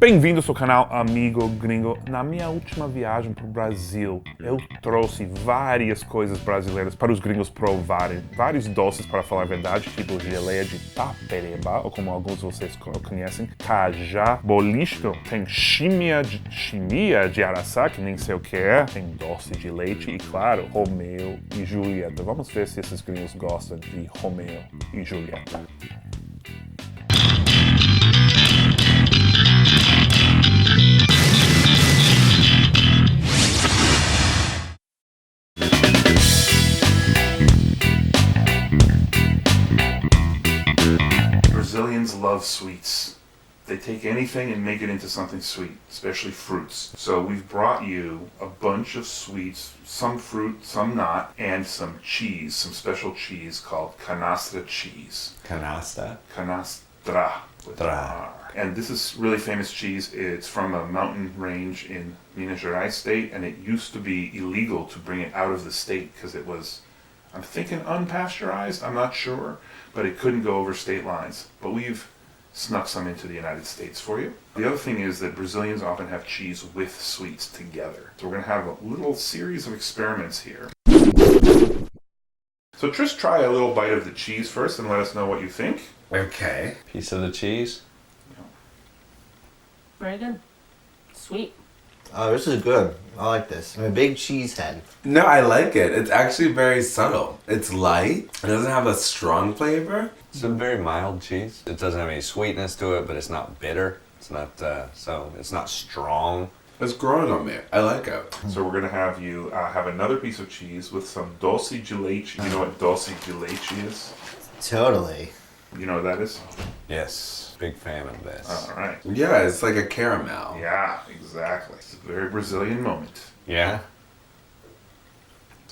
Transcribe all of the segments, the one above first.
Bem-vindos ao canal Amigo Gringo. Na minha última viagem para o Brasil, eu trouxe várias coisas brasileiras para os gringos provarem. Vários doces, para falar a verdade, tipo geleia de tapereba, ou como alguns de vocês conhecem, cajá, bolinho, tem chimia de araçá, que nem sei o que é, tem doce de leite e, claro, Romeu e Julieta. Vamos ver se esses gringos gostam de Romeu e Julieta. Brazilians love sweets. They take anything and make it into something sweet, especially fruits. So we've brought you a bunch of sweets, some fruit, some not, and some cheese, some special cheese called canastra cheese. Canasta? Canastra. With an R. And this is really famous cheese. It's from a mountain range in Minas Gerais state, and it used to be illegal to bring it out of the state because it was, I'm thinking unpasteurized, I'm not sure, but it couldn't go over state lines. But we've snuck some into the United States for you. The other thing is that Brazilians often have cheese with sweets together. So we're going to have a little series of experiments here. So just try a little bite of the cheese first and let us know what you think. Okay. Piece of the cheese. Very good. Sweet. Oh, this is good. I like this. I'm a big cheese head. No, I like it. It's actually very subtle. It's light. It doesn't have a strong flavor. It's a very mild cheese. It doesn't have any sweetness to it, but it's not bitter. It's not so it's not strong. It's growing on me. I like it. So we're going to have you have another piece of cheese with some Doce De Leite. You know what Doce De Leite is? Totally. You know what that is? Yes, big fan of this. All right. Yeah, it's like a caramel. Yeah, exactly. It's a very Brazilian moment. Yeah?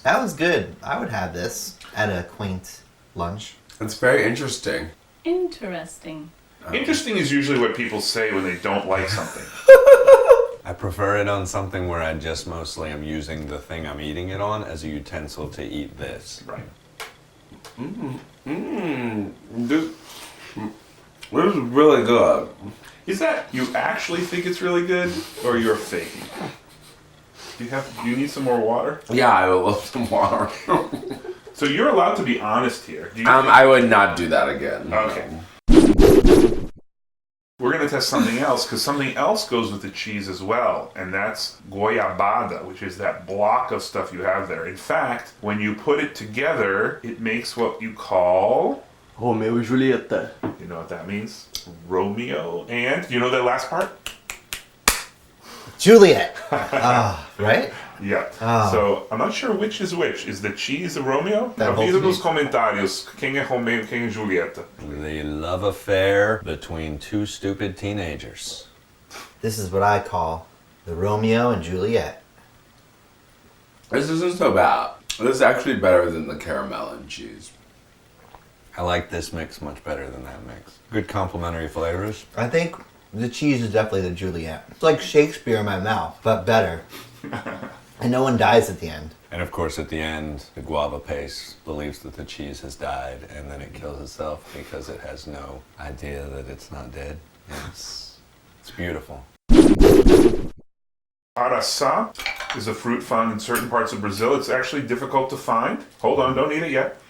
That was good. I would have this at a quaint lunch. It's very interesting. Interesting. Interesting is usually what people say when they don't like something. I prefer it on something where I just mostly am using the thing I'm eating it on as a utensil to eat this. Right. This is really good. Is that you actually think it's really good, or you're faking? Do you need some more water? Yeah, I would love some water. So you're allowed to be honest here. Do you I would not do that again. Okay. We're going to test something else, because something else goes with the cheese as well, and that's goiabada, which is that block of stuff you have there. In fact, when you put it together, it makes what you call... Romeu e Julieta. You know what that means? Romeo and... You know that last part? Juliet. Right? Yeah. Ah. So, I'm not sure which is which. Is the cheese the Romeo? Avisa nos comentários quem é Romeu e quem é Julieta. The love affair between two stupid teenagers. This is what I call the Romeo and Juliet. This isn't so bad. This is actually better than the caramel and cheese. I like this mix much better than that mix. Good complementary flavors. I think the cheese is definitely the Juliet. It's like Shakespeare in my mouth, but better. And no one dies at the end. And of course at the end, the guava paste believes that the cheese has died and then it kills itself because it has no idea that it's not dead. It's beautiful. Araçá is a fruit found in certain parts of Brazil. It's actually difficult to find. Hold on, don't eat it yet.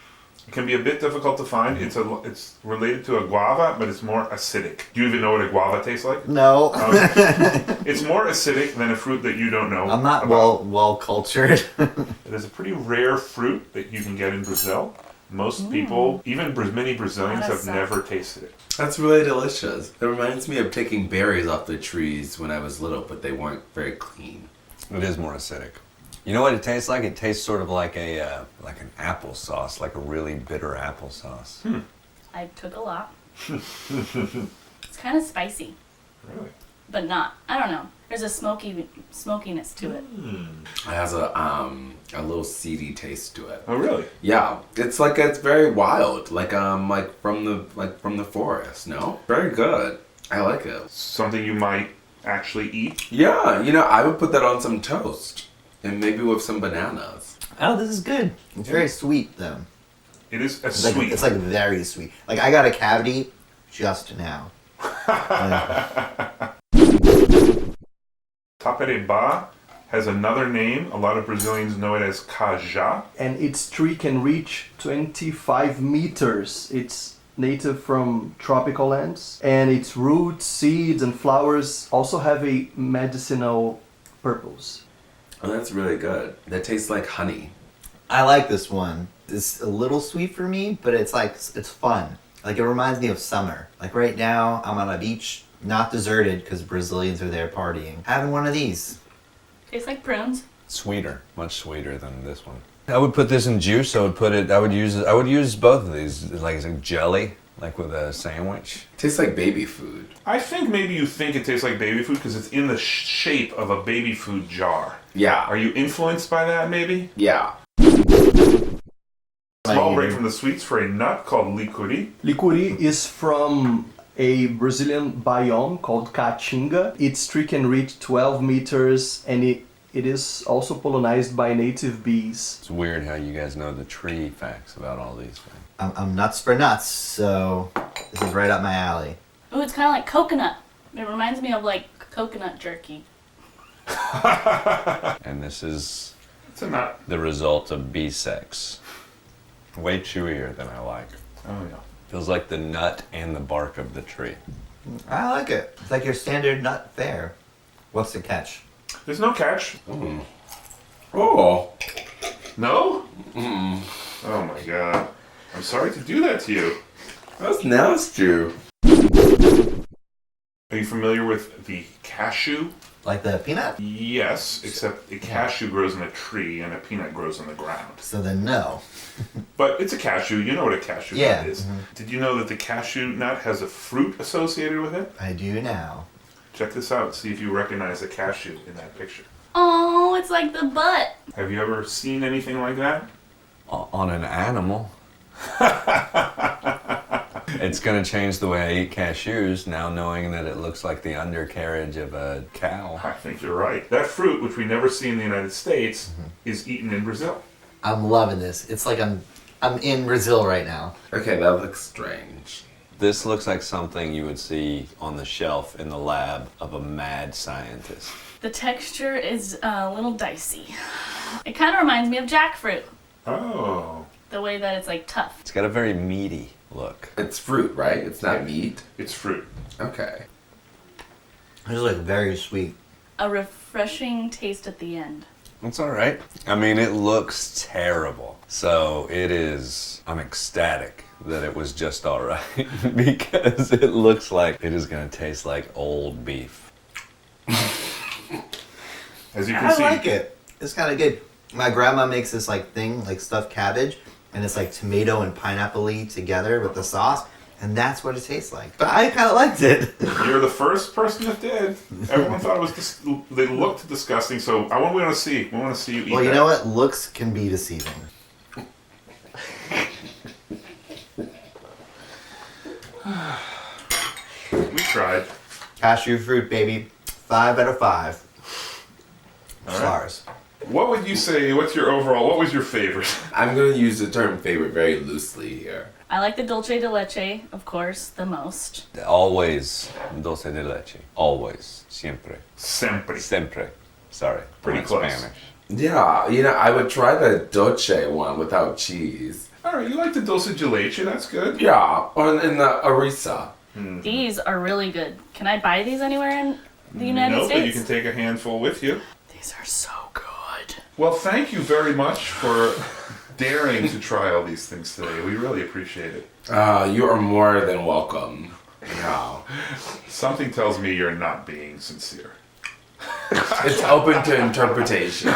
It can be a bit difficult to find. It's related to a guava, but it's more acidic. Do you even know what a guava tastes like? No. It's more acidic than a fruit that you don't know. I'm not about. well cultured. It is a pretty rare fruit that you can get in Brazil. Most people, even many Brazilians, have never tasted it. That's really delicious. It reminds me of taking berries off the trees when I was little, but they weren't very clean. It is more acidic. You know what it tastes like? It tastes sort of like an applesauce, like a really bitter applesauce. I took a lot. It's kind of spicy. Really? But not. I don't know. There's a smokiness to it. It has a little seedy taste to it. Oh, really? Yeah, it's very wild, like from the forest. No, very good. I like it. Something you might actually eat? Yeah, I would put that on some toast. And maybe with some bananas. Oh, this is good. It's very sweet, though. It is Sweet. It's like very sweet. Like, I got a cavity just now. Tapereba has another name. A lot of Brazilians know it as Cajá. And its tree can reach 25 meters. It's native from tropical lands. And its roots, seeds, and flowers also have a medicinal purpose. Oh, that's really good. That tastes like honey. I like this one. It's a little sweet for me, but it's like, it's fun. Like, it reminds me of summer. Like, right now, I'm on a beach, not deserted because Brazilians are there partying. Having one of these. Tastes like prunes. Sweeter, much sweeter than this one. I would put this in juice. I would use both of these, like as a jelly, like with a sandwich. Tastes like baby food. I think maybe you think it tastes like baby food because it's in the shape of a baby food jar. Yeah. Are you influenced by that, maybe? Yeah. Small break from the sweets for a nut called licuri. Licuri is from a Brazilian biome called Caatinga. Its tree can reach 12 meters and it is also pollinized by native bees. It's weird how you guys know the tree facts about all these things. I'm nuts for nuts, so this is right up my alley. Ooh, it's kind of like coconut. It reminds me of like coconut jerky. And this is It's a nut. the result of bee sex. Way chewier than I like. Oh, yeah. Feels like the nut and the bark of the tree. I like it. It's like your standard nut fare. What's the catch? There's no catch. Oh. No? Oh my god. I'm sorry to do that to you. That's nasty. Are you familiar with the cashew? Like the peanut? Yes, except a cashew grows in a tree and a peanut grows on the ground. So then no. But it's a cashew. You know what a cashew Yeah. nut is. Did you know that the cashew nut has a fruit associated with it? I do now. Check this out. See if you recognize the cashew in that picture. Oh, it's like the butt. Have you ever seen anything like that? On an animal. It's gonna change the way I eat cashews now knowing that it looks like the undercarriage of a cow. I think you're right. That fruit, which we never see in the United States, is eaten in Brazil. I'm loving this. It's like I'm in Brazil right now. Okay, that looks strange. This looks like something you would see on the shelf in the lab of a mad scientist. The texture is a little dicey. It kind of reminds me of jackfruit. Oh. The way that it's like tough. It's got a very meaty look. It's fruit, right? It's not meat? It's fruit. Okay. It's like very sweet. A refreshing taste at the end. It's alright. I mean, it looks terrible. So it is, I'm ecstatic that it was just alright because it looks like it is gonna taste like old beef. As you can I see, like it. It's kind of good. My grandma makes this like thing, like stuffed cabbage, and it's like tomato and pineapple-y together with the sauce, and that's what it tastes like. But I kind of liked it. you're the first person that did. Everyone thought it was they looked disgusting, so we want to see. We want to see you eat Well, you that. know what? Looks can be deceiving. We tried. Cashew fruit, baby. 5 out of 5. All right. Stars. What would you say, what was your favorite? I'm going to use the term favorite very loosely here. I like the Doce De Leche, of course, the most. Always Doce De Leche. Always. Siempre. Sempre. Siempre. Sorry. Pretty I'm close. Spanish. Yeah, you know, I would try the Dolce one without cheese. All right, you like the Doce De Leite, that's good. Yeah, in the Arisa. These are really good. Can I buy these anywhere in the United Nope, but you States? can take a handful with you. These are so good. Well, thank you very much for daring to try all these things today. We really appreciate it. You are more than welcome. Yeah. Something tells me you're not being sincere. It's open to interpretation.